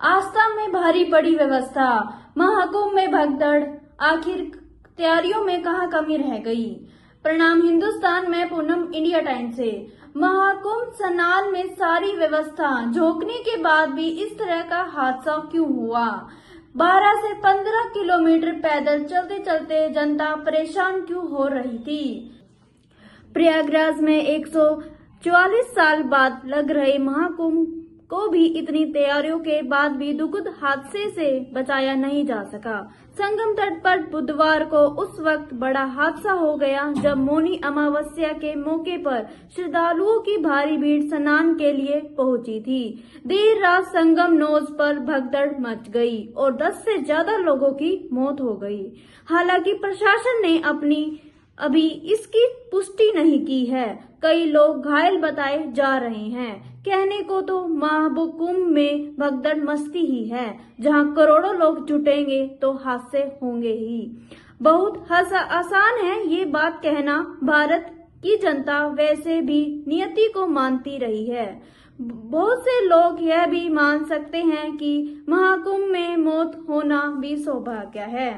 आस्था में भारी पड़ी व्यवस्था, महाकुंभ में भगदड़, आखिर तैयारियों में कहां कमी रह गई। प्रणाम हिंदुस्तान, मैं पूनम, इंडिया टाइम्स से। महाकुंभ स्नान में सारी व्यवस्था झोंकने के बाद भी इस तरह का हादसा क्यों हुआ। 12 से 15 किलोमीटर पैदल चलते चलते जनता परेशान क्यों हो रही थी। प्रयागराज में 144 साल बाद लग रहे महाकुंभ को भी इतनी तैयारियों के बाद भी दुखद हादसे से बचाया नहीं जा सका। संगम तट पर बुधवार को उस वक्त बड़ा हादसा हो गया जब मौनी अमावस्या के मौके पर श्रद्धालुओं की भारी भीड़ स्नान के लिए पहुंची थी। देर रात संगम नोज पर भगदड़ मच गई और 10 से ज्यादा लोगों की मौत हो गई। हालांकि प्रशासन ने अभी इसकी पुष्टि नहीं की है। कई लोग घायल बताए जा रहे हैं। कहने को तो महाकुंभ में भगदड़ मस्ती ही है, जहां करोड़ों लोग जुटेंगे तो हादसे होंगे ही। बहुत आसान है ये बात कहना। भारत की जनता वैसे भी नियति को मानती रही है। बहुत से लोग यह भी मान सकते हैं कि महाकुंभ में मौत होना भी सौभाग्य है।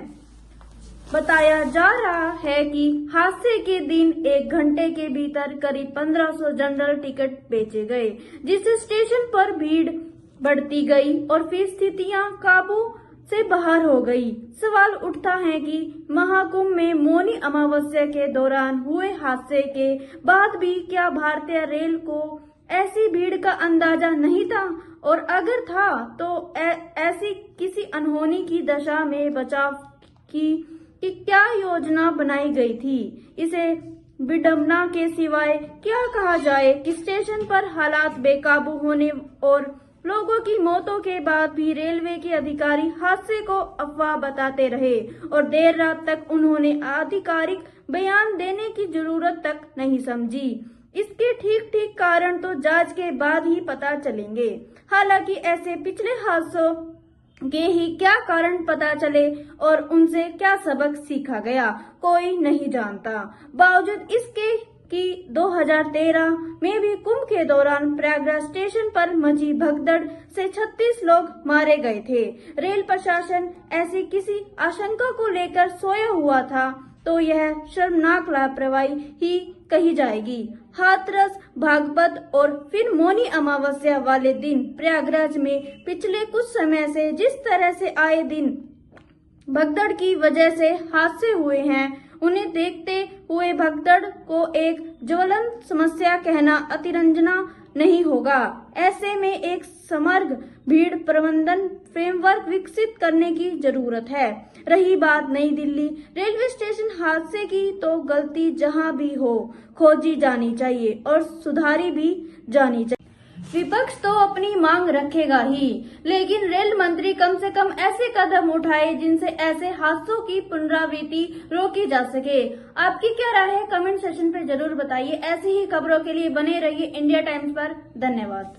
बताया जा रहा है कि हादसे के दिन 1 घंटे के भीतर करीब 1500 जनरल टिकट बेचे गए, जिससे स्टेशन पर भीड़ बढ़ती गई और फिर स्थितियां काबू से बाहर हो गई। सवाल उठता है कि महाकुंभ में मौनी अमावस्या के दौरान हुए हादसे के बाद भी क्या भारतीय रेल को ऐसी भीड़ का अंदाजा नहीं था, और अगर था तो ऐसी किसी अनहोनी की दशा में बचाव की क्या योजना बनाई गई थी। इसे विडंबना के सिवाय क्या कहा जाए कि स्टेशन पर हालात बेकाबू होने और लोगों की मौतों के बाद भी रेलवे के अधिकारी हादसे को अफवाह बताते रहे और देर रात तक उन्होंने आधिकारिक बयान देने की जरूरत तक नहीं समझी। इसके ठीक कारण तो जांच के बाद ही पता चलेंगे। हालांकि ऐसे पिछले हादसों के ही क्या कारण पता चले और उनसे क्या सबक सीखा गया, कोई नहीं जानता। बावजूद इसके कि 2013 में भी कुंभ के दौरान प्रयागराज स्टेशन पर मची भगदड़ से 36 लोग मारे गए थे। रेल प्रशासन ऐसी किसी आशंका को लेकर सोया हुआ था तो यह शर्मनाक लापरवाही ही कही जाएगी। हाथरस, भागपत और फिर मौनी अमावस्या वाले दिन प्रयागराज में पिछले कुछ समय से जिस तरह से आए दिन भगदड़ की वजह से हादसे हुए हैं, उन्हें देखते हुए भगदड़ को एक ज्वलंत समस्या कहना अतिरंजना नहीं होगा। ऐसे में एक समग्र भीड़ प्रबंधन फ्रेमवर्क विकसित करने की जरूरत है। रही बात नई दिल्ली रेलवे स्टेशन हादसे की, तो गलती जहां भी हो खोजी जानी चाहिए और सुधारी भी जानी चाहिए। विपक्ष तो अपनी मांग रखेगा ही, लेकिन रेल मंत्री कम से कम ऐसे कदम उठाए जिनसे ऐसे हादसों की पुनरावृत्ति रोकी जा सके। आपकी क्या राय है, कमेंट सेक्शन पे जरूर बताइए। ऐसी ही खबरों के लिए बने रहिए इंडिया टाइम्स पर। धन्यवाद।